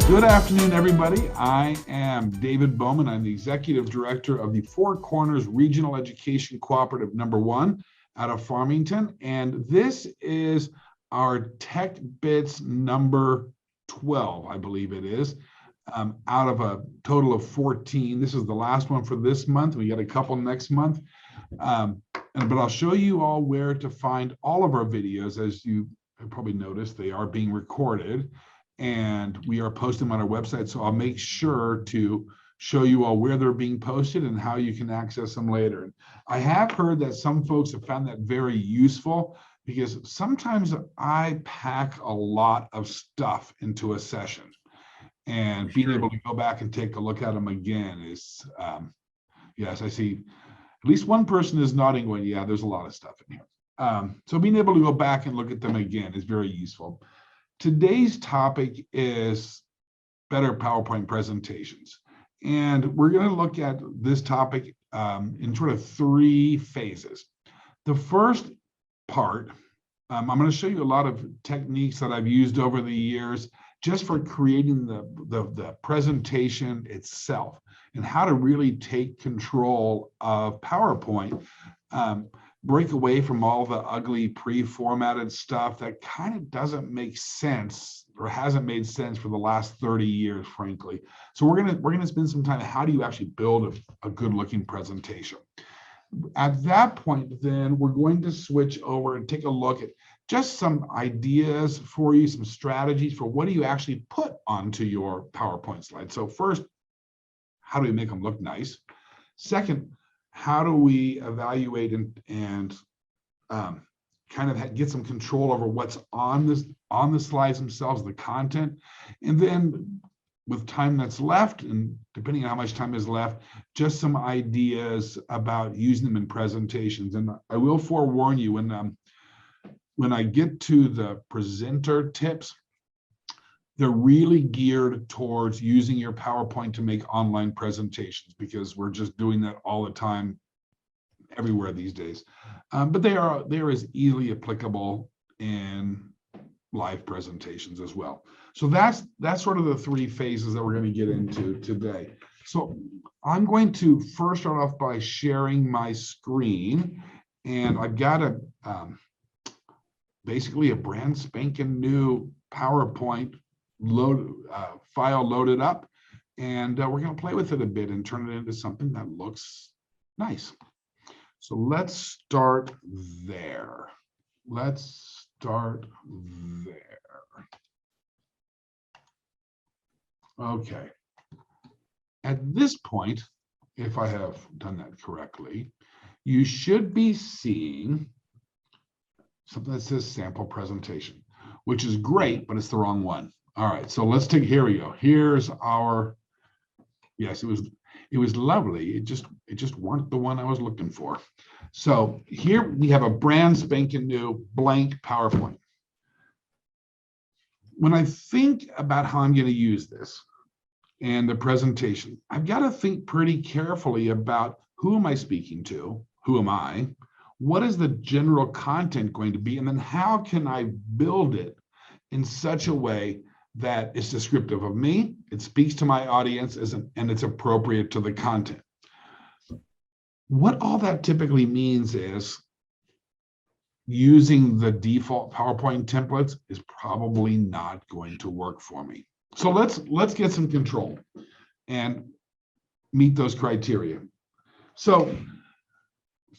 Good afternoon, everybody. I am David Bowman. I'm the Executive Director of the Four Corners Regional Education Cooperative #1 out of Farmington. And this is our Tech Bits number 12, I believe it is, out of a total of 14. This is the last one for this month. We got a couple next month. But I'll show you all where to find all of our videos. As you have probably noticed, they are being recorded and we are posting them on our website. So I'll make sure to show you all where they're being posted and how you can access them later. I have heard that some folks have found that very useful because sometimes I pack a lot of stuff into a session, and being able to go back and take a look at them again is, yes, I see at least one person is nodding going, yeah, there's a lot of stuff in here. So being able to go back and look at them again is very useful. Today's topic is better PowerPoint presentations. And we're going to look at this topic in sort of three phases. The first part, I'm going to show you a lot of techniques that I've used over the years just for creating the presentation itself and how to really take control of PowerPoint. Break away from all the ugly pre-formatted stuff that kind of doesn't make sense or hasn't made sense for the last 30 years, frankly. So we're gonna spend some time on how do you actually build a good-looking presentation. At that point, then we're going to switch over and take a look at just some ideas for you, some strategies for what do you actually put onto your PowerPoint slide. So first, how do we make them look nice? Second, how do we evaluate and kind of get some control over what's on the slides themselves, the content, and then with time that's left, and depending on how much time is left, just some ideas about using them in presentations. And I will forewarn you, when I get to the presenter tips, they're really geared towards using your PowerPoint to make online presentations, because we're just doing that all the time everywhere these days. But they are as easily applicable in live presentations as well. So that's sort of the three phases that we're going to get into today. So I'm going to first start off by sharing my screen, and I've got basically a brand spanking new PowerPoint file loaded up, and we're going to play with it a bit and turn it into something that looks nice. So let's start there. Okay. At this point, if I have done that correctly, you should be seeing something that says sample presentation, which is great, but it's the wrong one. All right, so here we go. Here's our, yes, it was lovely. It just weren't the one I was looking for. So here we have a brand spanking new blank PowerPoint. When I think about how I'm going to use this and the presentation, I've got to think pretty carefully about who am I speaking to? Who am I? What is the general content going to be? And then how can I build it in such a way that it's descriptive of me, it speaks to my audience, and it's appropriate to the content. What all that typically means is using the default PowerPoint templates is probably not going to work for me. So let's get some control and meet those criteria. So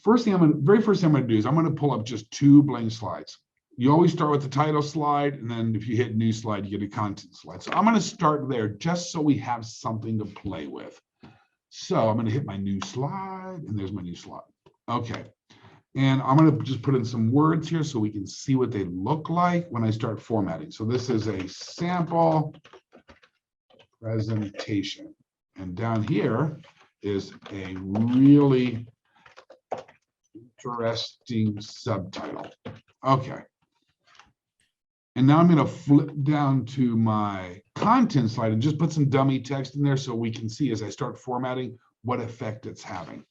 very first thing I'm going to do is I'm going to pull up just two blank slides. You always start with the title slide, and then if you hit new slide, you get a content slide. So I'm going to start there just so we have something to play with. So I'm going to hit my new slide, and there's my new slide. Okay. And I'm going to just put in some words here so we can see what they look like when I start formatting. So this is a sample presentation. And down here is a really interesting subtitle. Okay. And now I'm going to flip down to my content slide and just put some dummy text in there so we can see as I start formatting what effect it's having.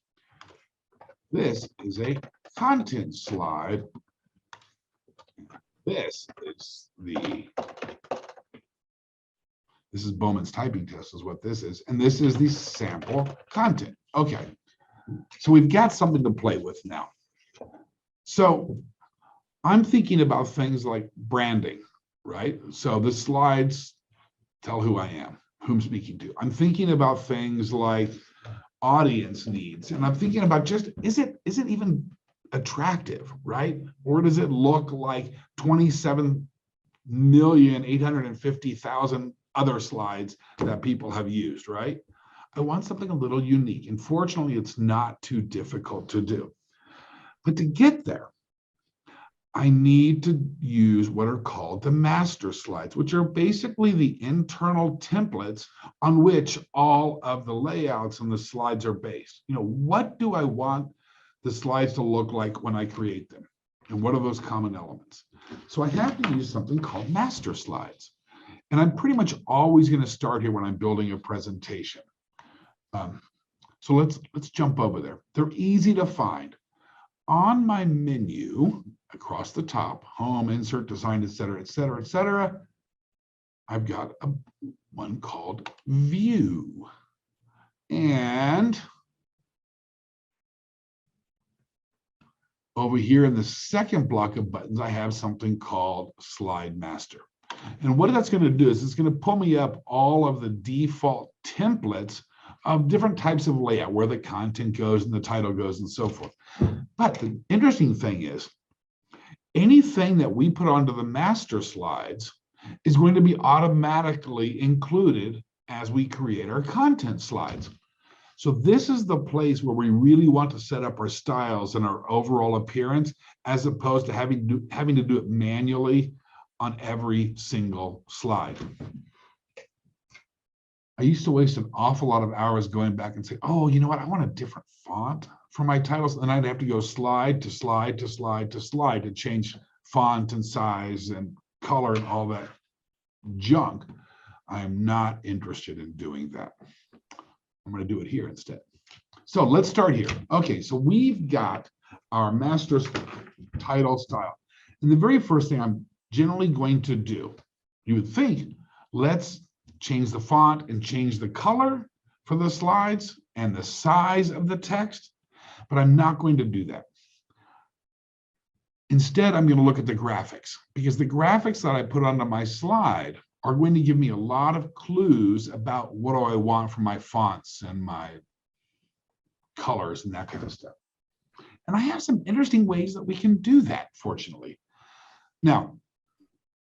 This is a content slide. This is the This is Bowman's typing test is what this is. And this is the sample content. Okay, so we've got something to play with now. So I'm thinking about things like branding, right? So the slides tell who I am, who I'm speaking to. I'm thinking about things like audience needs, and I'm thinking about just, is it even attractive, right? Or does it look like 27,850,000 other slides that people have used, right? I want something a little unique. And fortunately, it's not too difficult to do. But to get there, I need to use what are called the master slides, which are basically the internal templates on which all of the layouts and the slides are based. What do I want the slides to look like when I create them? And what are those common elements? So I have to use something called master slides. And I'm pretty much always going to start here when I'm building a presentation. So let's jump over there. They're easy to find. On my menu, across the top, home, insert, design, et cetera, et cetera, et cetera, I've got one called view. And over here in the second block of buttons, I have something called slide master. And what that's going to do is it's going to pull me up all of the default templates of different types of layout, where the content goes and the title goes and so forth. But the interesting thing is, anything that we put onto the master slides is going to be automatically included as we create our content slides. So this is the place where we really want to set up our styles and our overall appearance, as opposed to having to do it manually on every single slide. I used to waste an awful lot of hours going back and say, oh, you know what? I want a different font for my titles. And I'd have to go slide to slide to slide to slide to change font and size and color and all that junk. I am not interested in doing that. I'm going to do it here instead. So let's start here. Okay, so we've got our master title style. And the very first thing I'm generally going to do, you would think, let's change the font and change the color for the slides and the size of the text, but I'm not going to do that. Instead, I'm going to look at the graphics, because the graphics that I put onto my slide are going to give me a lot of clues about what do I want for my fonts and my colors and that kind of stuff. And I have some interesting ways that we can do that, fortunately. Now,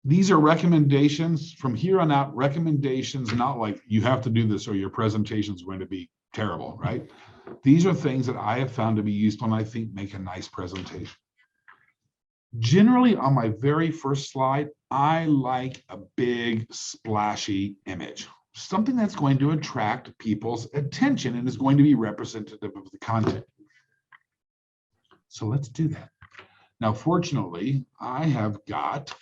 these are recommendations from here on out, recommendations, not like you have to do this or your presentation is going to be terrible, right? These are things that I have found to be useful and I think make a nice presentation. Generally, on my very first slide, I like a big splashy image, something that's going to attract people's attention and is going to be representative of the content. So let's do that. Now, fortunately, I have got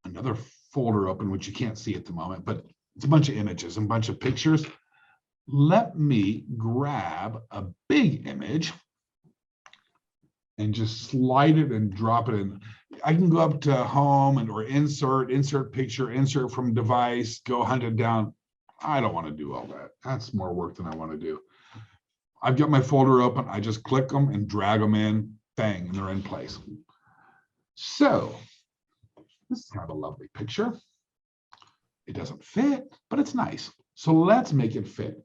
another folder open, which you can't see at the moment, but it's a bunch of images and a bunch of pictures. Let me grab a big image and just slide it and drop it in. I can go up to home or insert picture, insert from device, go hunt it down. I don't want to do all that. That's more work than I want to do. I've got my folder open. I just click them and drag them in, bang, and they're in place. So this is kind of a lovely picture. It doesn't fit, but it's nice. So let's make it fit.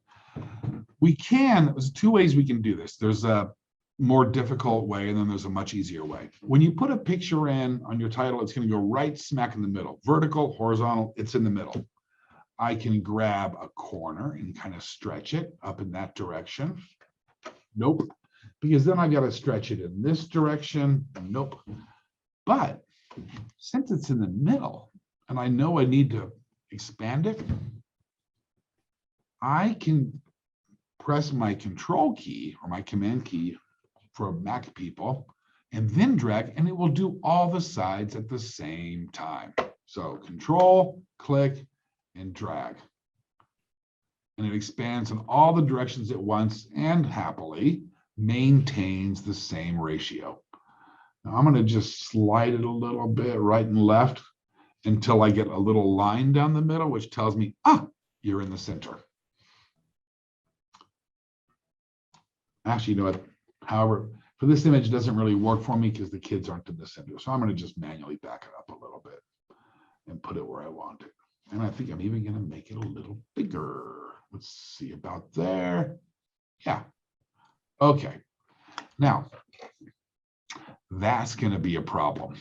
There's two ways we can do this. There's a more difficult way, and then there's a much easier way. When you put a picture in on your title, it's going to go right smack in the middle. Vertical, horizontal, it's in the middle. I can grab a corner and kind of stretch it up in that direction. Nope, because then I got to stretch it in this direction. Nope. But since it's in the middle and I know I need to expand it, I can press my control key or my command key for Mac people and then drag, and it will do all the sides at the same time. So control, click, and drag. And it expands in all the directions at once and happily maintains the same ratio. Now I'm going to just slide it a little bit right and left, until I get a little line down the middle, which tells me, ah, you're in the center. Actually, you know what? However, for this image, it doesn't really work for me because the kids aren't in the center. So I'm going to just manually back it up a little bit and put it where I want it. And I think I'm even going to make it a little bigger. Let's see about there. Yeah. Okay. Now, that's going to be a problem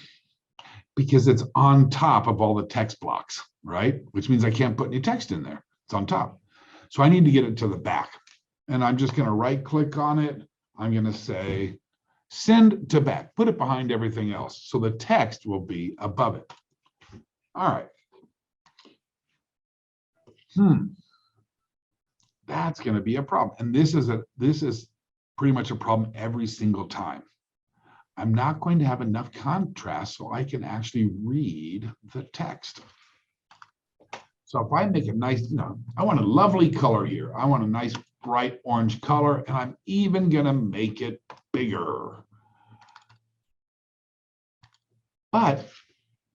because it's on top of all the text blocks, right? Which means I can't put any text in there. It's on top. So I need to get it to the back. And I'm just going to right click on it. I'm going to say, send to back, put it behind everything else. So the text will be above it. All right. That's going to be a problem. And this is pretty much a problem every single time. I'm not going to have enough contrast so I can actually read the text. So if I make a nice, I want a lovely color here. I want a nice bright orange color, and I'm even going to make it bigger. But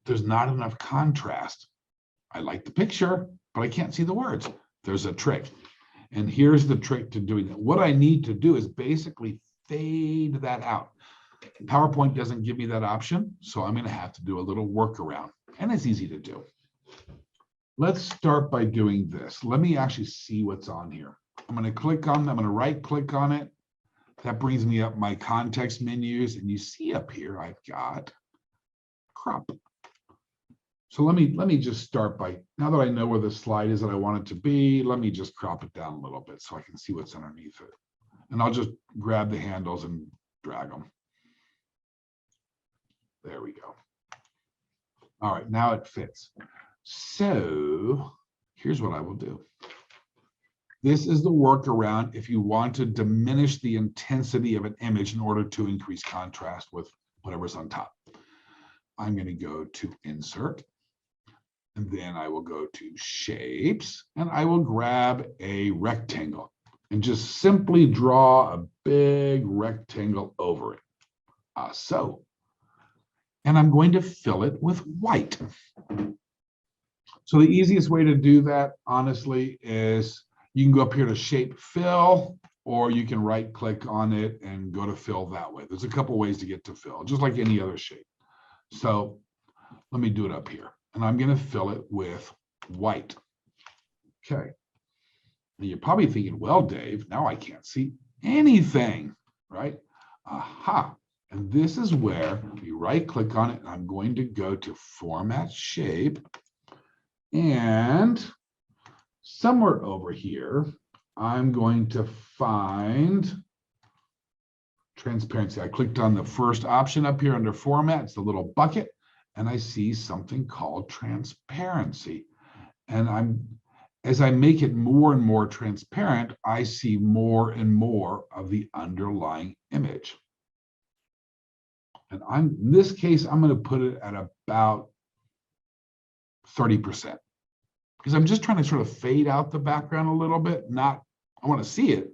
there's not enough contrast. I like the picture, but I can't see the words. There's a trick. And here's the trick to doing it. What I need to do is basically fade that out. PowerPoint doesn't give me that option, so I'm going to have to do a little workaround. And it's easy to do. Let's start by doing this. Let me actually see what's on here. I'm going to right click on it. That brings me up my context menus. And you see up here, I've got crop. So let me just start by, now that I know where the slide is that I want it to be, let me just crop it down a little bit so I can see what's underneath it. And I'll just grab the handles and drag them. There we go. All right, now it fits. So here's what I will do. This is the workaround if you want to diminish the intensity of an image in order to increase contrast with whatever's on top. I'm going to go to Insert, and then I will go to Shapes, and I will grab a rectangle and just simply draw a big rectangle over it. So. And I'm going to fill it with white. So the easiest way to do that, honestly, is you can go up here to Shape Fill, or you can right click on it and go to Fill that way. There's a couple ways to get to fill, just like any other shape. So let me do it up here. And I'm going to fill it with white. Okay. And you're probably thinking, well, Dave, now I can't see anything, right? Aha. And this is where you right click on it. And I'm going to go to Format Shape. And somewhere over here, I'm going to find transparency. I clicked on the first option up here under Format. It's the little bucket. And I see something called transparency. And as I make it more and more transparent, I see more and more of the underlying image. And in this case, I'm going to put it at about 30%. Because I'm just trying to sort of fade out the background a little bit. I want to see it,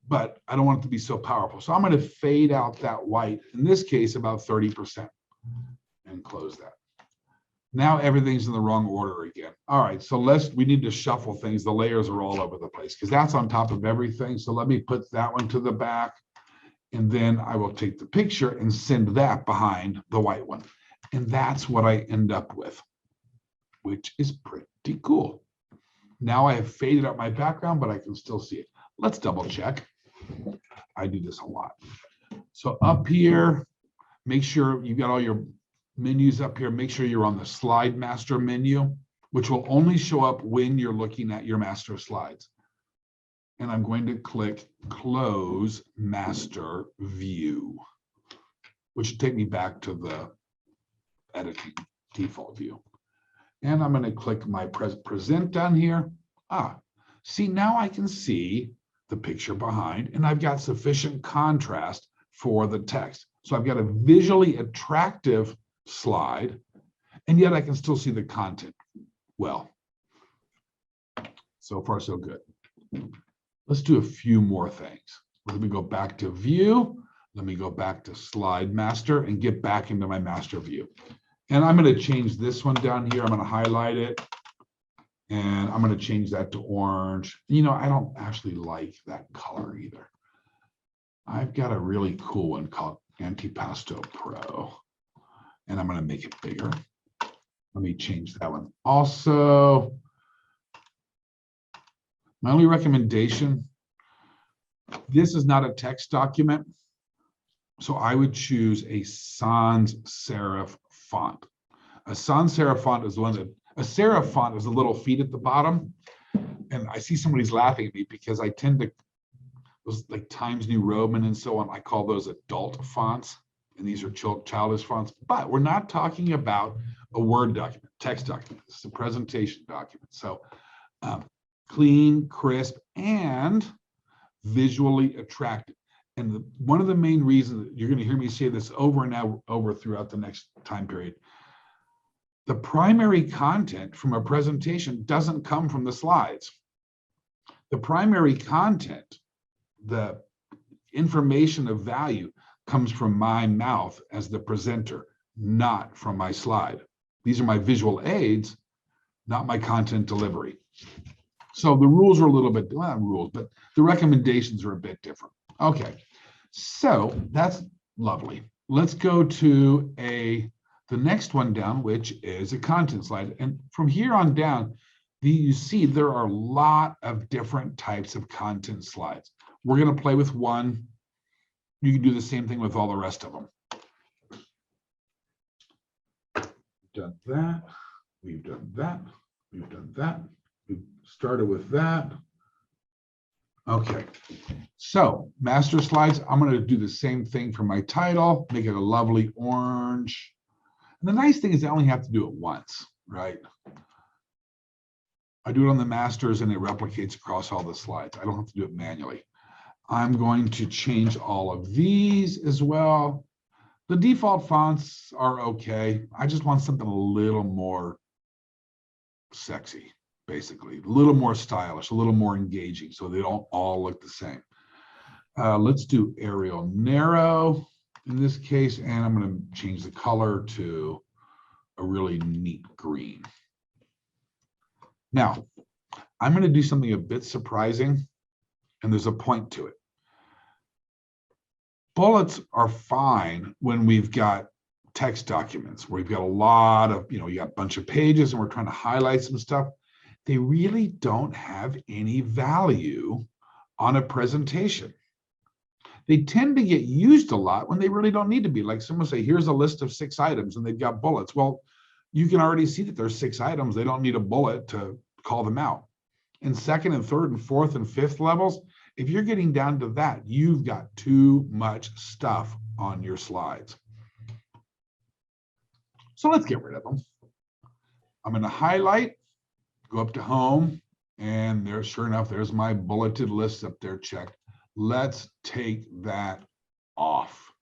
but I don't want it to be so powerful. So I'm going to fade out that white, in this case, about 30%, and close that. Now everything's in the wrong order again. All right, so we need to shuffle things. The layers are all over the place because that's on top of everything. So let me put that one to the back. And then I will take the picture and send that behind the white one. And that's what I end up with, which is pretty cool. Now I have faded out my background, but I can still see it. Let's double check. I do this a lot. So up here, make sure you've got all your menus up here. Make sure you're on the Slide Master menu, which will only show up when you're looking at your master slides. And I'm going to click Close Master View, which should take me back to the editing default view. And I'm going to click my present down here. See, now I can see the picture behind, and I've got sufficient contrast for the text. So I've got a visually attractive slide, and yet I can still see the content well. So far, so good. Let's do a few more things. Let me go back to View. Let me go back to Slide Master and get back into my master view. And I'm going to change this one down here. I'm going to highlight it. And I'm going to change that to orange. You know, I don't actually like that color either. I've got a really cool one called Antipasto Pro. And I'm going to make it bigger. Let me change that one. Also, my only recommendation, this is not a text document. So I would choose a sans serif font. A sans serif font is the one that, a serif font is the little feet at the bottom. And I see somebody's laughing at me because I tend to, those like Times New Roman and so on, I call those adult fonts. And these are childish fonts. But we're not talking about a Word document, text document. This is a presentation document. So clean, crisp, and visually attractive. And one of the main reasons, you're going to hear me say this over and over throughout the next time period, the primary content from a presentation doesn't come from the slides. The primary content, the information of value, comes from my mouth as the presenter, not from my slide. These are my visual aids, not my content delivery. So the rules are a little bit, well, not rules, but the recommendations are a bit different. Okay, so that's lovely. Let's go to the next one down, which is a content slide. And from here on down, you see there are a lot of different types of content slides. We're going to play with one. You can do the same thing with all the rest of them. Done that. We've done that. We've done that. We've started with that. Okay. So master slides, I'm going to do the same thing for my title, make it a lovely orange. And the nice thing is I only have to do it once, right? I do it on the masters and it replicates across all the slides. I don't have to do it manually. I'm going to change all of these as well. The default fonts are okay. I just want something a little more sexy, basically, a little more stylish, a little more engaging, so they don't all look the same. Let's do Arial narrow in this case, and I'm going to change the color to a really neat green. Now, I'm going to do something a bit surprising, and there's a point to it. Bullets are fine when we've got text documents where we've got a lot of, you got a bunch of pages and we're trying to highlight some stuff. They really don't have any value on a presentation. They tend to get used a lot when they really don't need to be. Like someone say, here's a list of 6 items and they've got bullets. Well, you can already see that there's 6 items. They don't need a bullet to call them out. In second and third and fourth and fifth levels, if you're getting down to that, you've got too much stuff on your slides. So let's get rid of them. I'm going to highlight, go up to home, and there, sure enough, there's my bulleted list up there checked. Let's take that off.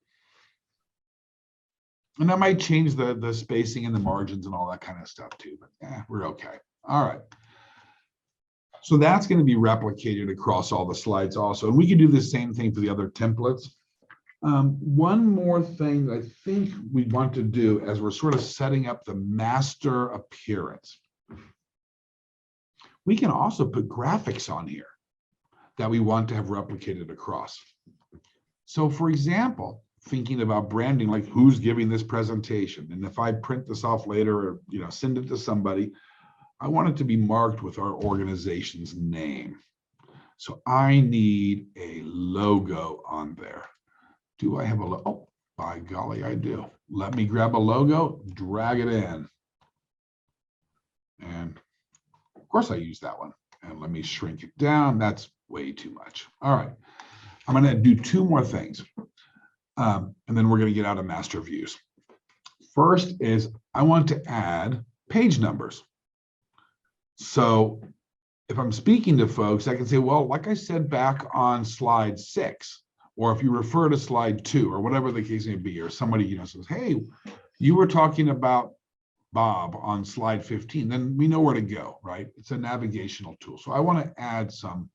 And I might change the spacing and the margins and all that kind of stuff too, but we're okay. All right. So that's going to be replicated across all the slides also. And we can do the same thing for the other templates. One more thing I think we want to do as we're sort of setting up the master appearance. We can also put graphics on here that we want to have replicated across. So for example, thinking about branding, like who's giving this presentation. And if I print this off later or send it to somebody, I want it to be marked with our organization's name. So I need a logo on there. Do I have a logo? Oh, by golly, I do. Let me grab a logo, drag it in. And of course I use that one. And let me shrink it down. That's way too much. All right. I'm going to do 2 more things. And then we're going to get out of master views. First is I want to add page numbers. So if I'm speaking to folks, I can say, well, like I said back on slide 6, or if you refer to slide 2, or whatever the case may be, or somebody says, hey, you were talking about Bob on slide 15, then we know where to go, right? It's a navigational tool. So I want to add some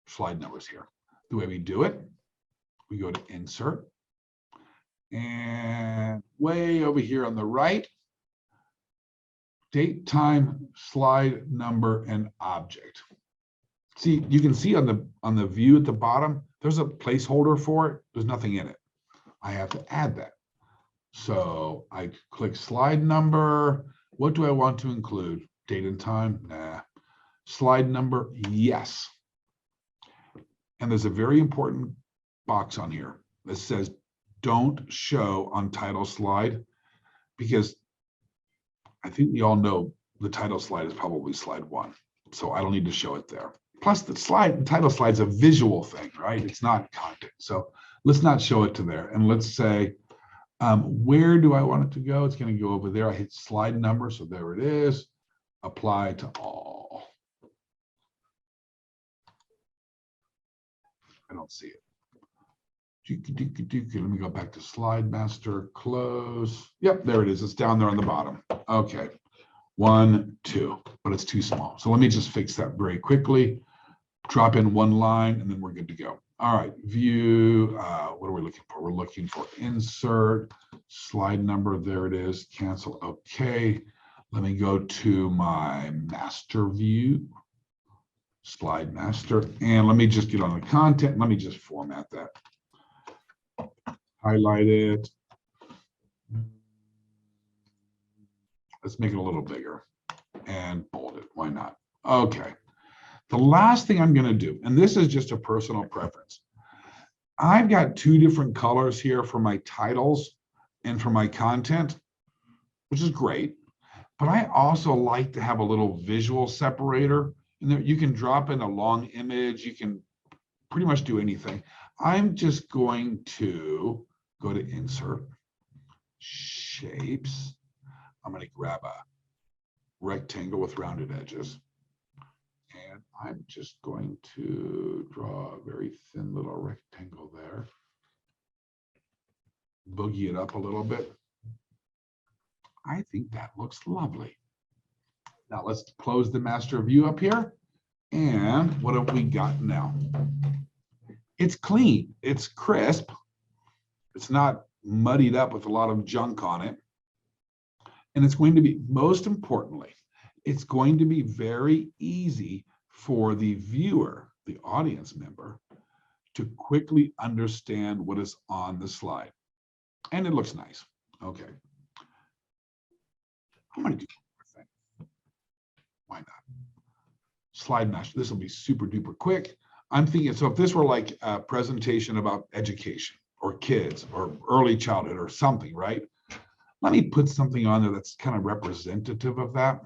slide numbers here. The way we do it, we go to Insert, And way over here on the right, date, time, slide number, and object. See, you can see on the view at the bottom, there's a placeholder for it. There's nothing in it. I have to add that. So I click slide number. What do I want to include? Date and time? Nah. Slide number? Yes. And there's a very important box on here that says don't show on title slide, because I think we all know the title slide is probably slide 1. So I don't need to show it there. Plus the title slide is a visual thing, right? It's not content. So let's not show it to there. And let's say, where do I want it to go? It's going to go over there. I hit slide number. So there it is. Apply to all. I don't see it. Let me go back to slide master, close. Yep, there it is. It's down there on the bottom. Okay. 1, 2, but it's too small. So let me just fix that very quickly. Drop in one line, and then we're good to go. All right, view, what are we looking for? We're looking for insert, slide number, there it is, cancel, okay. Let me go to my master view, slide master, and let me just get on the content. Let me just format that. Highlight it. Let's make it a little bigger and bold it, why not? Okay. The last thing I'm going to do, and this is just a personal preference, I've got 2 different colors here for my titles and for my content, which is great. But I also like to have a little visual separator. And there you can drop in a long image. You can pretty much do anything. I'm just going to go to Insert, Shapes. I'm going to grab a rectangle with rounded edges. And I'm just going to draw a very thin little rectangle there. Boogie it up a little bit. I think that looks lovely. Now let's close the master view up here. And what have we got now? It's clean, it's crisp. It's not muddied up with a lot of junk on it. And it's going to be, most importantly, it's going to be very easy for the viewer, the audience member, to quickly understand what is on the slide. And it looks nice. Okay. I'm going to do one more thing. Why not? Slide master. This will be super duper quick. I'm thinking, so if this were like a presentation about education or kids or early childhood or something, right? Let me put something on there that's kind of representative of that.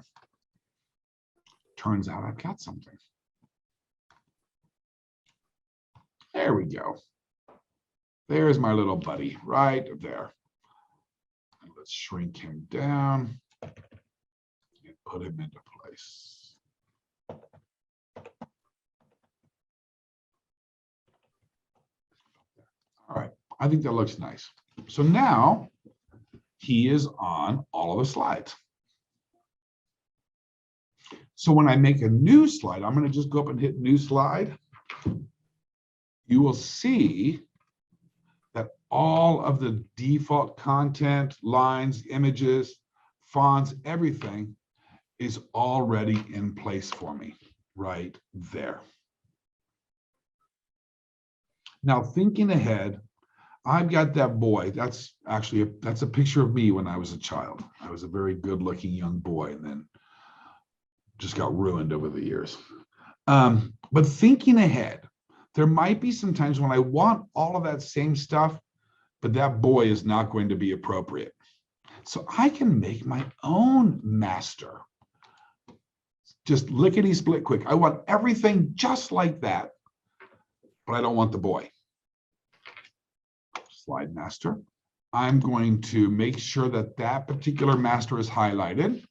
Turns out I've got something. There we go. There's my little buddy right there. And let's shrink him down and put him into place. All right, I think that looks nice. So now he is on all of the slides. So when I make a new slide, I'm going to just go up and hit new slide. You will see that all of the default content, lines, images, fonts, everything is already in place for me right there. Now, thinking ahead, I've got that boy. That's actually that's a picture of me when I was a child. I was a very good-looking young boy, and then just got ruined over the years. But thinking ahead, there might be some times when I want all of that same stuff, but that boy is not going to be appropriate. So I can make my own master. Just lickety split quick. I want everything just like that, but I don't want the boy. Slide master. I'm going to make sure that that particular master is highlighted.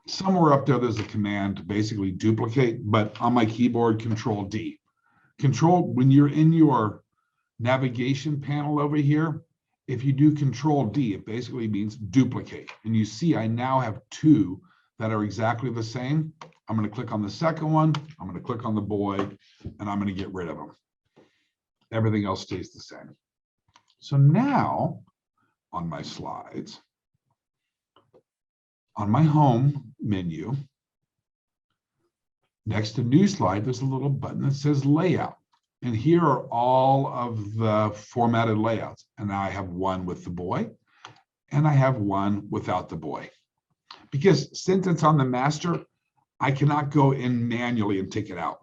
Somewhere up there, there's a command to basically duplicate, but on my keyboard, Control D. When you're in your navigation panel over here, if you do Control D, it basically means duplicate. And you see, I now have 2 that are exactly the same. I'm going to click on the second one. I'm going to click on the boy, and I'm going to get rid of them. Everything else stays the same. So now on my slides, on my home menu, next to new slide, there's a little button that says layout. And here are all of the formatted layouts. And now I have one with the boy and I have one without the boy. Because since it's on the master, I cannot go in manually and take it out.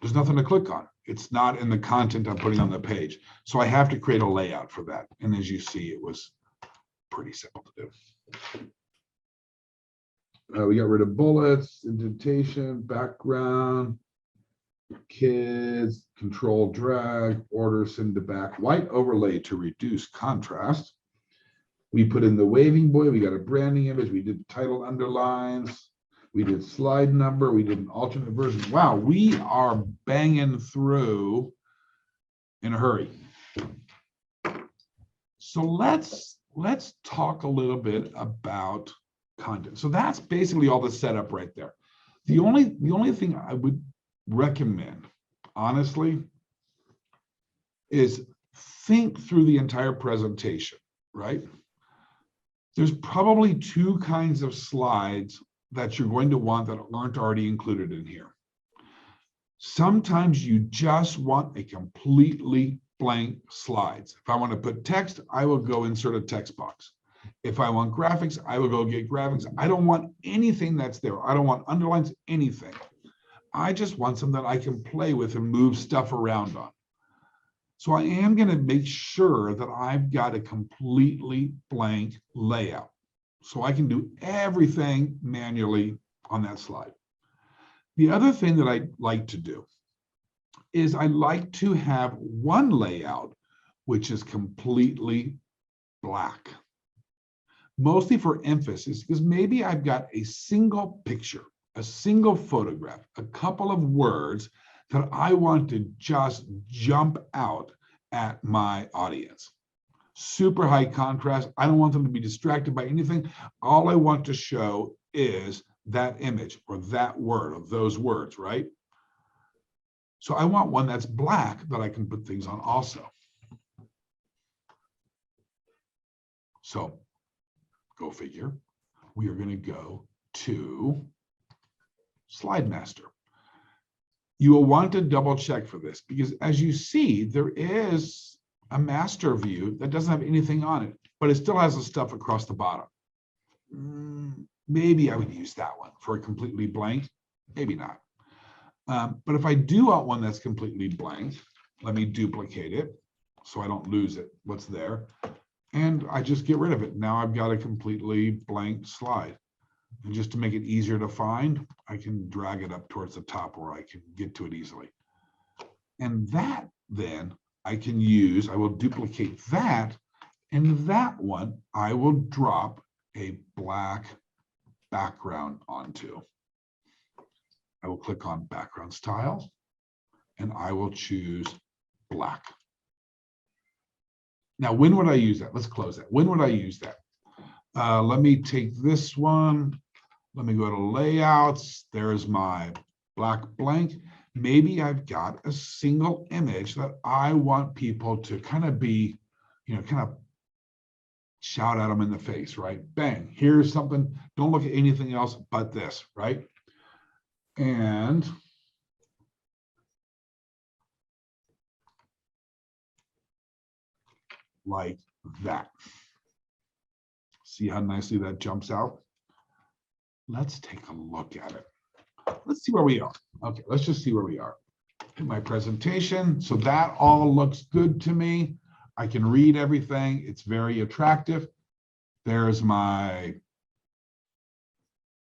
There's nothing to click on. It's not in the content I'm putting on the page. So I have to create a layout for that. And as you see, it was pretty simple to do. We got rid of bullets, indentation, background, kids, control drag, order, send to back, white overlay to reduce contrast. We put in the waving boy, we got a branding image, we did title underlines, we did slide number, we did an alternate version. Wow, we are banging through in a hurry. So let's talk a little bit about content. So that's basically all the setup right there. The only thing I would recommend, honestly, is think through the entire presentation, right? There's probably two kinds of slides that you're going to want that aren't already included in here. Sometimes you just want a completely blank slides. If I want to put text, I will go insert a text box. If I want graphics, I will go get graphics. I don't want anything that's there. I don't want underlines, anything. I just want something that I can play with and move stuff around on. So I am going to make sure that I've got a completely blank layout so I can do everything manually on that slide. The other thing that I like to do is I like to have one layout which is completely black, mostly for emphasis, because maybe I've got a single picture, a single photograph, a couple of words that I want to just jump out at my audience. Super high contrast. I don't want them to be distracted by anything. All I want to show is that image or that word or those words, right? So I want one that's black that I can put things on also. So go figure. We are going to go to Slide Master. You will want to double check for this because as you see, there is a master view that doesn't have anything on it, but it still has the stuff across the bottom. Maybe I would use that one for a completely blank, maybe not. But if I do want one that's completely blank, let me duplicate it so I don't lose it, what's there. And I just get rid of it. Now I've got a completely blank slide. And just to make it easier to find, I can drag it up towards the top where I can get to it easily. And that then I can use, I will duplicate that, and that one I will drop a black background onto. I will click on background style and I will choose black. Now, when would I use that? Let's close that. When would I use that? Let me take this one. Let me go to layouts. There's my black blank. Maybe I've got a single image that I want people to kind of be, kind of shout at them in the face, right? Bang, here's something. Don't look at anything else but this, right? And like that. See how nicely that jumps out? Let's take a look at it. Let's see where we are. Okay, let's just see where we are. In my presentation, so that all looks good to me. I can read everything. It's very attractive. There's my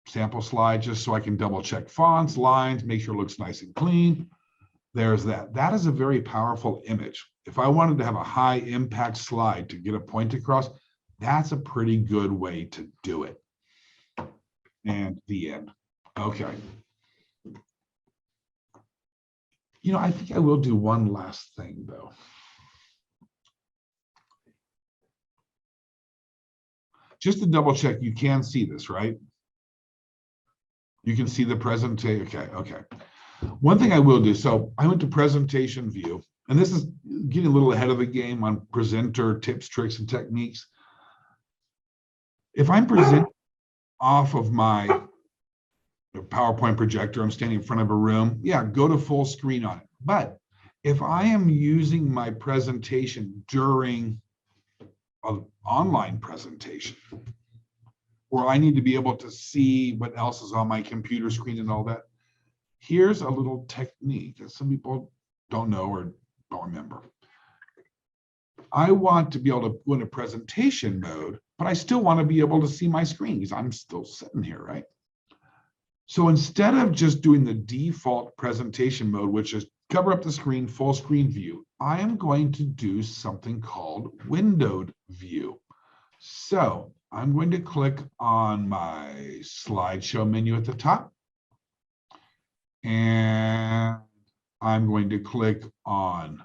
sample slide just so I can double check fonts, lines, make sure it looks nice and clean. There's that. That is a very powerful image. If I wanted to have a high impact slide to get a point across, that's a pretty good way to do it. And the end. Okay. I think I will do one last thing though. Just to double check, you can see this, right? You can see the presentation. Okay. One thing I will do, so I went to presentation view, and this is getting a little ahead of the game on presenter tips, tricks, and techniques. If I'm presenting off of my PowerPoint projector, I'm standing in front of a room, yeah, go to full screen on it. But if I am using my presentation during an online presentation, where I need to be able to see what else is on my computer screen and all that, here's a little technique that some people don't know or don't remember. I want to be able to go into presentation mode, but I still want to be able to see my screen because I'm still sitting here, right? So instead of just doing the default presentation mode, which is cover up the screen, full screen view, I am going to do something called windowed view. So I'm going to click on my slideshow menu at the top, and I'm going to click on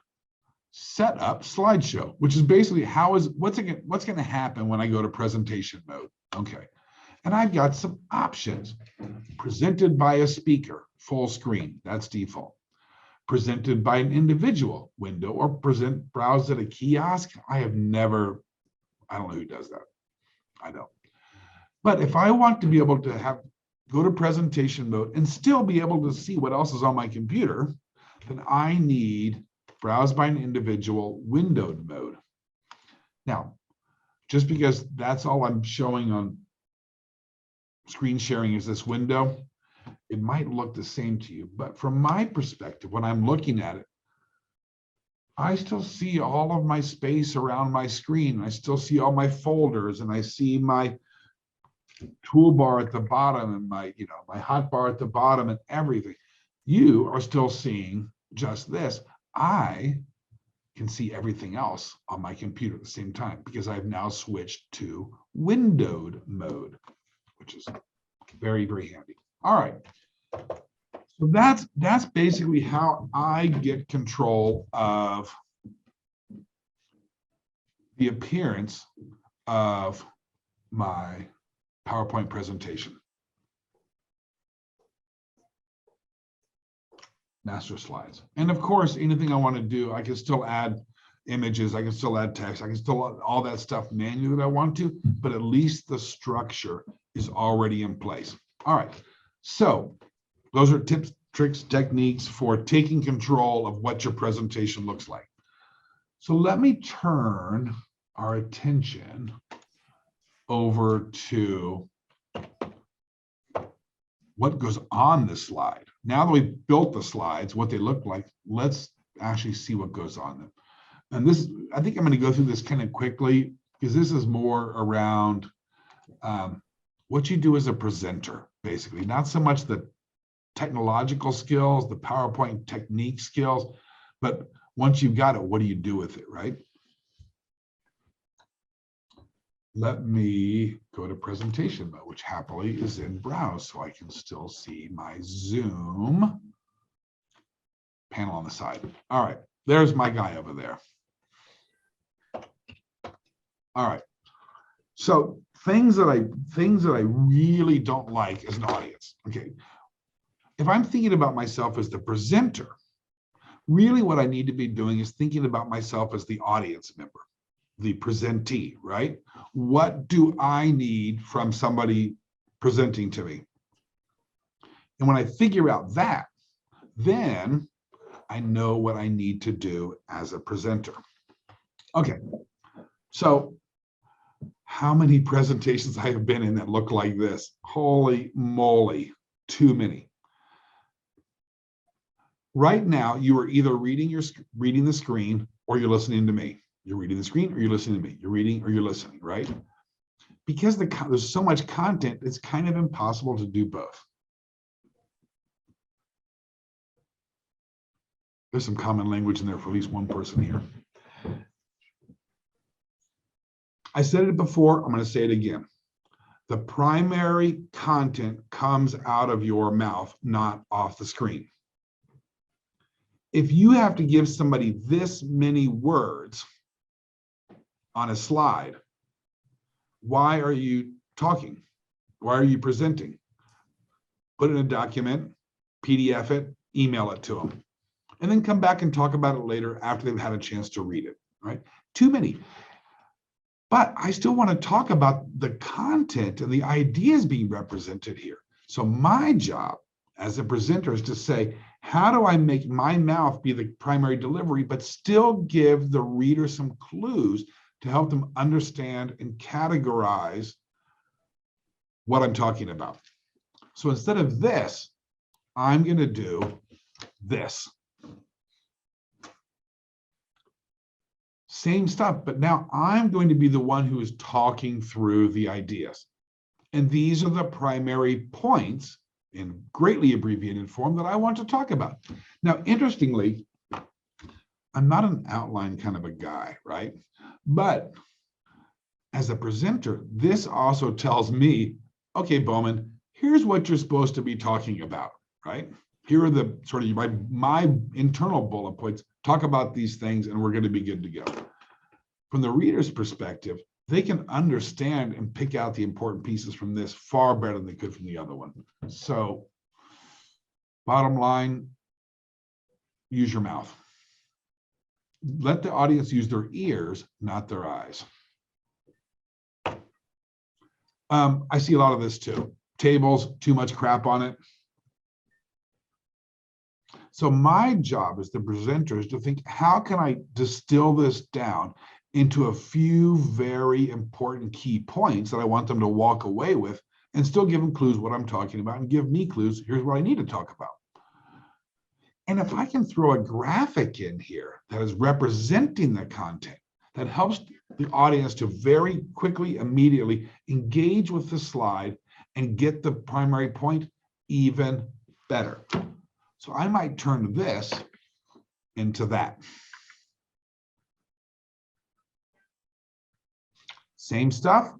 set up slideshow, which is basically what's going to happen when I go to presentation mode. Okay. And I've got some options. Presented by a speaker, full screen, that's default. Presented by an individual, window, or browse at a kiosk. I don't know who does that. I don't. But if I want to be able to go to presentation mode and still be able to see what else is on my computer, then I need browse by an individual, windowed mode. Now, just because that's all I'm showing on screen sharing is this window, it might look the same to you, but from my perspective, when I'm looking at it, I still see all of my space around my screen. I still see all my folders, and I see my toolbar at the bottom and my hotbar at the bottom and everything. You are still seeing just this. I can see everything else on my computer at the same time because I've now switched to windowed mode, which is very, very handy. All right. So that's basically how I get control of the appearance of my PowerPoint presentation. Master slides. And of course, anything I want to do, I can still add images, I can still add text, I can still add all that stuff manually that I want to, but at least the structure is already in place. All right. So those are tips, tricks, techniques for taking control of what your presentation looks like. So let me turn our attention over to what goes on the slide. Now that we've built the slides, what they look like, let's actually see what goes on them. And this, I think I'm going to go through this kind of quickly because this is more around what you do as a presenter, basically, not so much the technological skills, the PowerPoint technique skills, but once you've got it, what do you do with it, right? Let me go to presentation mode, which happily is in browse, so I can still see my Zoom panel on the side. All right, there's my guy over there. All right, so things that I really don't like as an audience. Okay, if I'm thinking about myself as the presenter, really what I need to be doing is thinking about myself as the audience member, the presentee, right? What do I need from somebody presenting to me? And when I figure out that, then I know what I need to do as a presenter. Okay, so how many presentations I have been in that look like this? Holy moly, too many. Right now, you are either reading the screen or you're listening to me. You're reading the screen or you're listening to me. You're reading or you're listening, right? Because there's so much content, it's kind of impossible to do both. There's some common language in there for at least one person here. I said it before, I'm going to say it again. The primary content comes out of your mouth, not off the screen. If you have to give somebody this many words on a slide, why are you talking? Why are you presenting? Put it in a document, PDF it, email it to them. and then come back and talk about it later after they've had a chance to read it, right? Too many. But I still want to talk about the content and the ideas being represented here. So my job as a presenter is to say, how do I make my mouth be the primary delivery, but still give the reader some clues to help them understand and categorize what I'm talking about? So instead of this, I'm going to do this. Same stuff, but now I'm going to be the one who is talking through the ideas. And these are the primary points in greatly abbreviated form that I want to talk about. Now, interestingly, I'm not an outline kind of a guy, right? But as a presenter, this also tells me, okay, Bowman, here's what you're supposed to be talking about, right? Here are the sort of my internal bullet points. Talk about these things and we're going to be good to go. From the reader's perspective, they can understand and pick out the important pieces from this far better than they could from the other one. So bottom line, use your mouth. Let the audience use their ears, not their eyes. I see a lot of this too. Tables, too much crap on it. So my job as the presenter is to think, how can I distill this down into a few very important key points that I want them to walk away with and still give them clues what I'm talking about and give me clues, here's what I need to talk about. And if I can throw a graphic in here that is representing the content, that helps the audience to very quickly, immediately engage with the slide and get the primary point, even better. So I might turn this into that. Same stuff,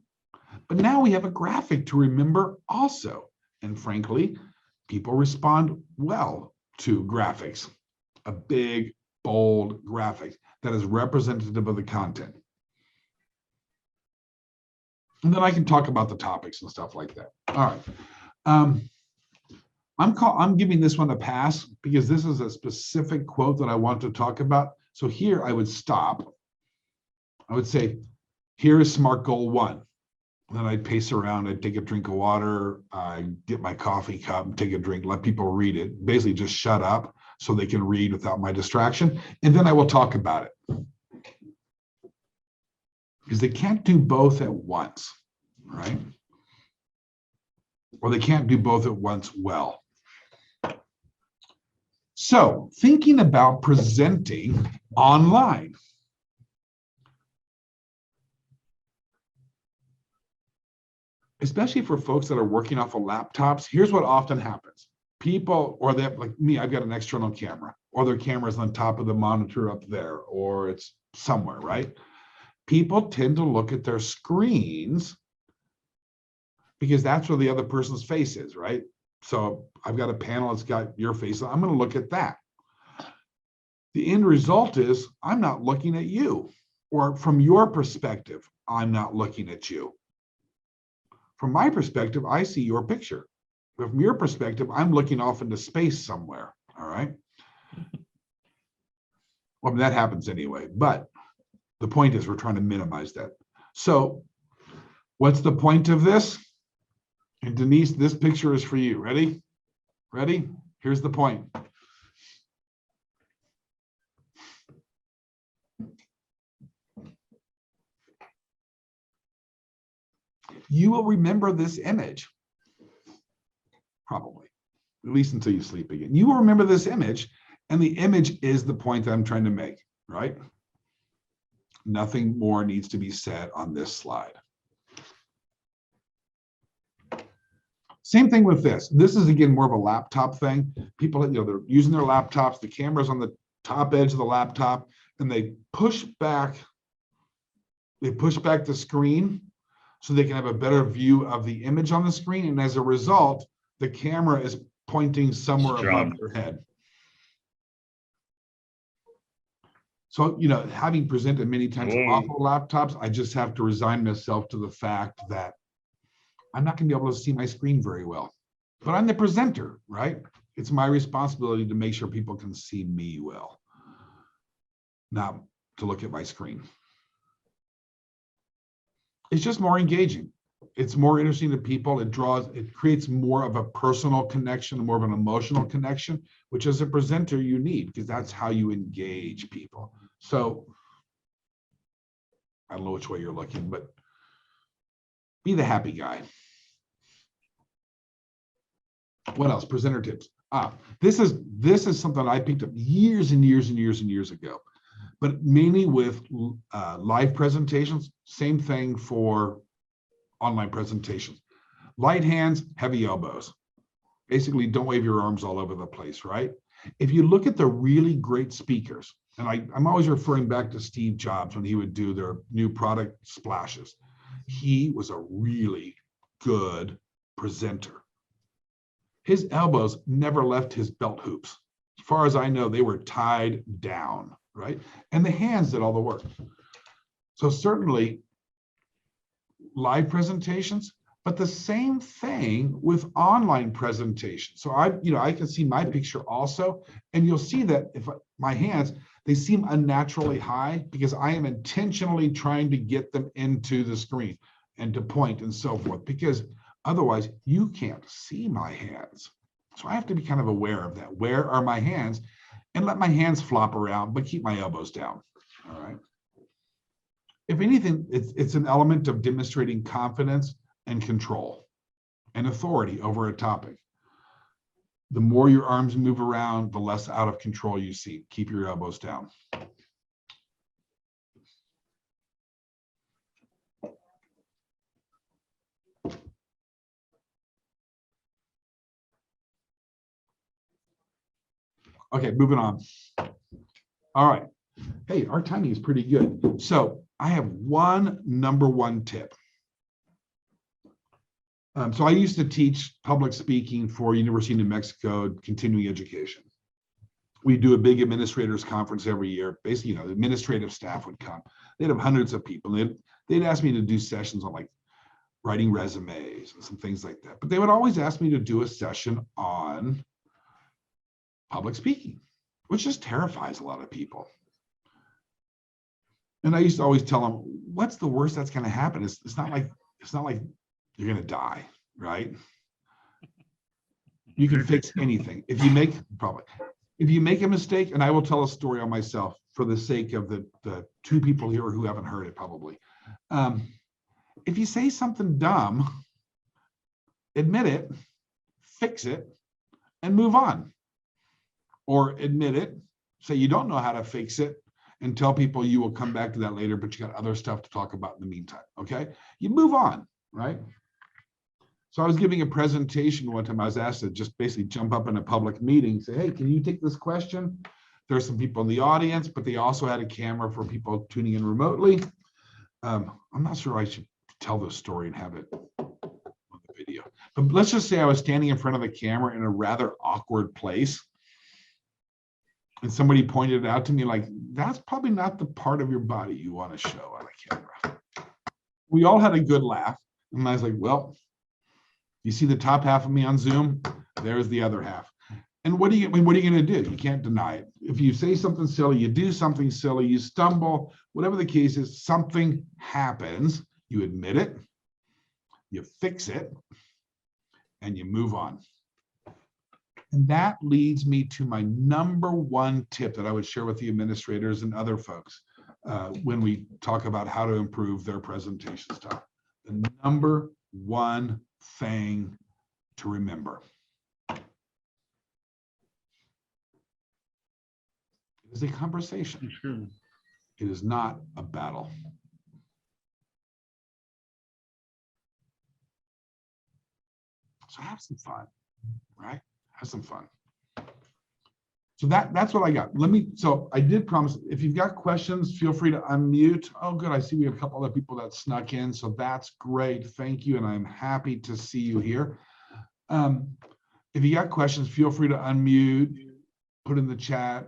but now we have a graphic to remember also. And frankly, people respond well to graphics. A big, bold graphic that is representative of the content. And then I can talk about the topics and stuff like that. All right. I'm giving this one a pass because this is a specific quote that I want to talk about. So here I would stop. I would say, here is SMART Goal 1. Then I'd pace around, I'd take a drink of water, I'd get my coffee cup, take a drink, let people read it. Basically just shut up so they can read without my distraction. And then I will talk about it. Because they can't do both at once, right? Or they can't do both at once well. So thinking about presenting online. Especially for folks that are working off of laptops, here's what often happens. People, or they have, like me, I've got an external camera, or their camera's on top of the monitor up there, or it's somewhere, right? People tend to look at their screens because that's where the other person's face is, right? So I've got a panel that's got your face. I'm going to look at that. The end result is I'm not looking at you, or from your perspective, I'm not looking at you. From my perspective, I see your picture. But from your perspective, I'm looking off into space somewhere, all right? Well, that happens anyway, but the point is we're trying to minimize that. So what's the point of this? And Denise, this picture is for you. Ready? Ready? Here's the point. You will remember this image, probably, at least until you sleep again. You will remember this image, and the image is the point that I'm trying to make, right? Nothing more needs to be said on this slide. Same thing with this. This is, again, more of a laptop thing. People, they're using their laptops, the camera's on the top edge of the laptop, and they push back the screen so they can have a better view of the image on the screen. And as a result, the camera is pointing somewhere above their head. So, having presented many times off of laptops, I just have to resign myself to the fact that I'm not going to be able to see my screen very well. But I'm the presenter, right? It's my responsibility to make sure people can see me well, not to look at my screen. It's just more engaging. It's more interesting to people. It creates more of a personal connection, more of an emotional connection, which as a presenter you need, because that's how you engage people. So I don't know which way you're looking, but be the happy guy. What else? Presenter tips. This is something I picked up years and years and years and years ago, but mainly with live presentations. Same thing for online presentations. Light hands, heavy elbows. Basically, don't wave your arms all over the place, right? If you look at the really great speakers, and I'm always referring back to Steve Jobs when he would do their new product splashes. He was a really good presenter. His elbows never left his belt hoops. As far as I know, they were tied down, right? And the hands did all the work. So certainly live presentations, but the same thing with online presentations. So I can see my picture also, and you'll see that if my hands, they seem unnaturally high because I am intentionally trying to get them into the screen and to point and so forth, because otherwise you can't see my hands. So I have to be kind of aware of that. Where are my hands? And let my hands flop around, but keep my elbows down. All right. If anything, it's an element of demonstrating confidence and control and authority over a topic. The more your arms move around, the less out of control you see. Keep your elbows down. Okay, moving on. All right. Hey, our timing is pretty good. So I have one number one tip. So I used to teach public speaking for University of New Mexico continuing education. We do a big administrators conference every year. Basically, the administrative staff would come. They'd have hundreds of people. They'd ask me to do sessions on like writing resumes and some things like that. But they would always ask me to do a session on public speaking, which just terrifies a lot of people. And I used to always tell them, what's the worst that's going to happen? It's not like you're going to die, right? You can fix anything. If you make a mistake, and I will tell a story on myself for the sake of the two people here who haven't heard it probably. If you say something dumb, admit it, fix it, and move on. Or admit it, say you don't know how to fix it, and tell people you will come back to that later, but you got other stuff to talk about in the meantime, okay? You move on, right? So I was giving a presentation one time. I was asked to just basically jump up in a public meeting, say, hey, can you take this question? There's some people in the audience, but they also had a camera for people tuning in remotely. I'm not sure I should tell this story and have it on the video, but let's just say I was standing in front of the camera in a rather awkward place. And somebody pointed it out to me like, that's probably not the part of your body you want to show on a camera. We all had a good laugh. And I was like, well, you see the top half of me on Zoom? There's the other half. And what are you going to do? You can't deny it. If you say something silly, you do something silly, you stumble, whatever the case is, something happens. You admit it, you fix it, and you move on. And that leads me to my number one tip that I would share with the administrators and other folks when we talk about how to improve their presentation style. The number one thing to remember. It is a conversation. It is not a battle. So have some fun, right? Have some fun. So that's what I got. So I did promise, if you've got questions, feel free to unmute. Oh, good. I see we have a couple other people that snuck in. So that's great. Thank you. And I'm happy to see you here. If you got questions, feel free to unmute, put in the chat.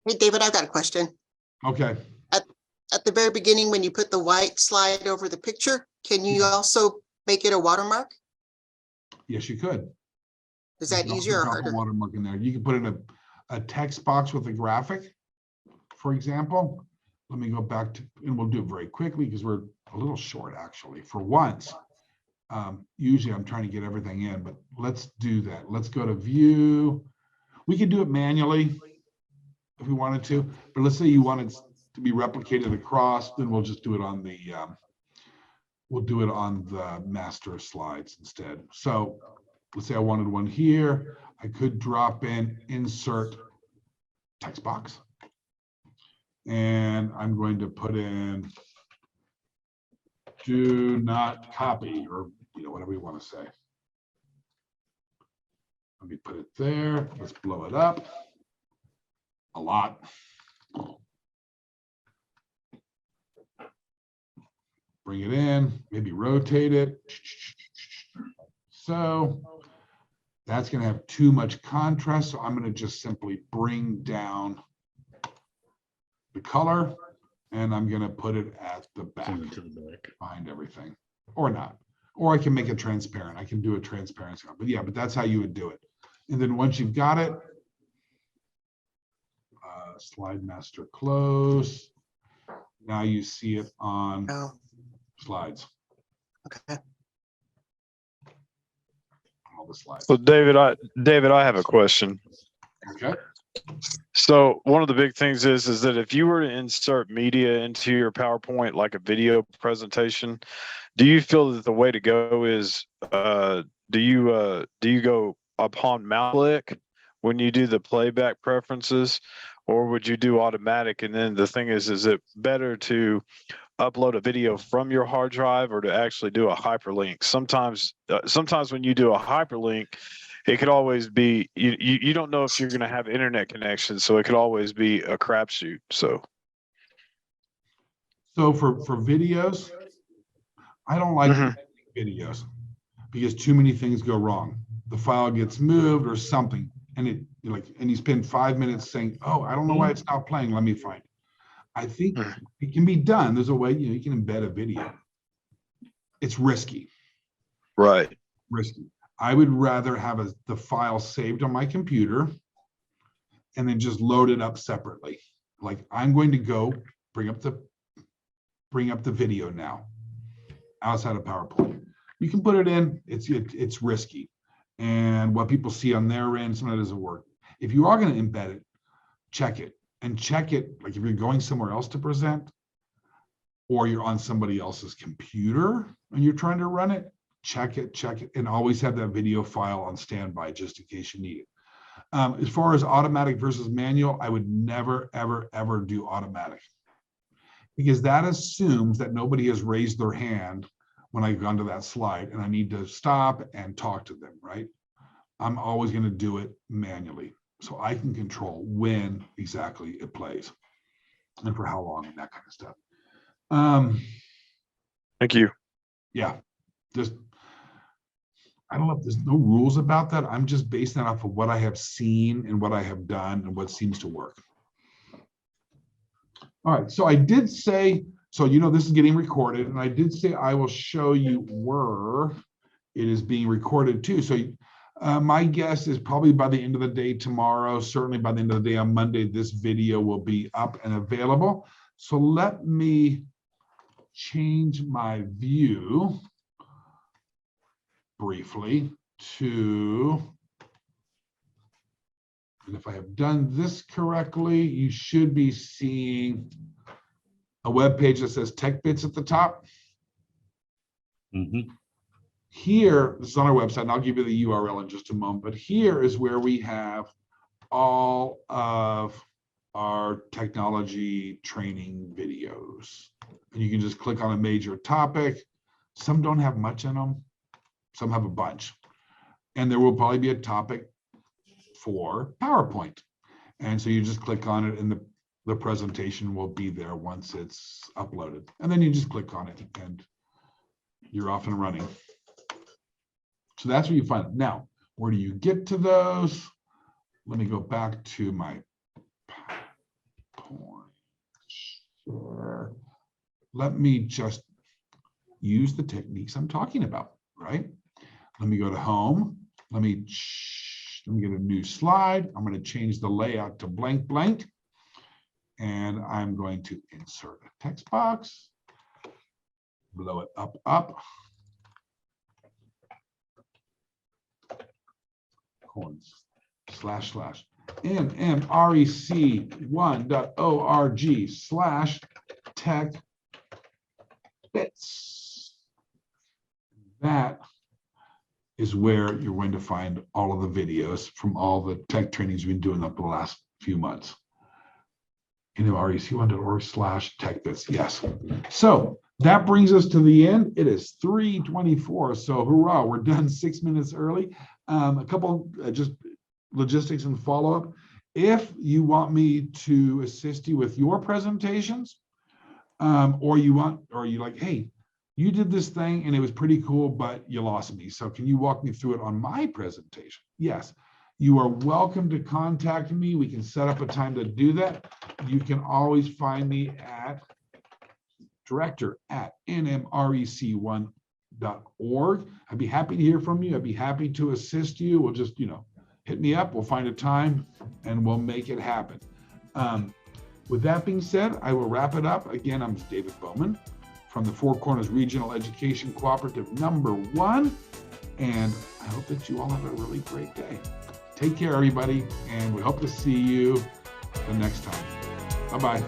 Hey, David, I've got a question. Okay. At the very beginning, when you put the white slide over the picture, can you also make it a watermark? Yes, you could. Is You that can also easier or drop a harder? watermark in there. You can put in a text box with a graphic, for example. Let me go back to, and we'll do it very quickly because we're a little short actually for once. Usually I'm trying to get everything in, but let's do that. Let's go to view. We could do it manually if we wanted to, but let's say you wanted to be replicated across, then we'll just do it on the, we'll do it on the master slides instead. So let's say I wanted one here. I could drop in insert text box. And I'm going to put in do not copy, or whatever you want to say. Let me put it there. Let's blow it up a lot. Bring it in, maybe rotate it. So that's going to have too much contrast. So I'm going to just simply bring down the color, and I'm going to put it at the back, behind everything, or not. Or I can make it transparent. I can do a transparency, but yeah, but that's how you would do it. And then once you've got it, slide master close. Now you see it on slides. Okay. All the slides. So David, I have a question. Okay. So one of the big things is that if you were to insert media into your PowerPoint, like a video presentation, do you feel that the way to go is do you go upon mouse click when you do the playback preferences, or would you do automatic? And then the thing is it better to upload a video from your hard drive or to actually do a hyperlink? Sometimes when you do a hyperlink, it could always be you don't know if you're going to have internet connection, so it could always be a crapshoot. So for videos, I don't like videos because too many things go wrong. The file gets moved or something, and and you spend 5 minutes saying, "Oh, I don't know why it's not playing. Let me find it." I think it can be done. There's a way, you can embed a video. It's risky. right. Risky. I would rather have the file saved on my computer and then just load it up separately. Like I'm going to go bring up the video now outside of PowerPoint. You can put it in. It's risky, and what people see on their end sometimes doesn't work. If you are going to embed it, check it. And check it, like if you're going somewhere else to present, or you're on somebody else's computer and you're trying to run it, check it, and always have that video file on standby just in case you need it. As far as automatic versus manual, I would never, ever, ever do automatic, because that assumes that nobody has raised their hand when I've gone to that slide and I need to stop and talk to them, right? I'm always going to do it manually, so I can control when exactly it plays and for how long and that kind of stuff. Thank you. Yeah, just, I don't know if there's no rules about that. I'm just basing that off of what I have seen and what I have done and what seems to work. All right, so I did say, so this is getting recorded, and I did say I will show you where it is being recorded too. So my guess is probably by the end of the day tomorrow, certainly by the end of the day on Monday, this video will be up and available. So let me change my view briefly to, and if I have done this correctly, you should be seeing a web page that says Tech Bits at the top. Here, this is on our website, and I'll give you the URL in just a moment, but here is where we have all of our technology training videos. And you can just click on a major topic. Some don't have much in them. Some have a bunch. And there will probably be a topic for PowerPoint. And so you just click on it, and the presentation will be there once it's uploaded. And then you just click on it, and you're off and running. So that's where you find them. Now, where do you get to those? Let me go back to my PowerPoint. Sure. Let me just use the techniques I'm talking about, right? Let me go to home. let me get a new slide. I'm going to change the layout to blank blank. And I'm going to insert a text box, blow it up. Corners / nmrec1.org/tech bits. That is where you're going to find all of the videos from all the tech trainings we've been doing up the last few months. nmrec1.org/tech bits. Yes. So that brings us to the end. It is 3:24. So hurrah, we're done 6 minutes early. A couple just logistics and follow-up. If you want me to assist you with your presentations, or you like, hey, you did this thing and it was pretty cool, but you lost me. So can you walk me through it on my presentation? Yes. You are welcome to contact me. We can set up a time to do that. You can always find me at director@nmrec1.org. I'd be happy to hear from you. I'd be happy to assist you. We'll just, hit me up. We'll find a time and we'll make it happen. With that being said, I will wrap it up. Again, I'm David Bowman from the Four Corners Regional Education Cooperative #1. And I hope that you all have a really great day. Take care, everybody. And we hope to see you the next time. Bye-bye.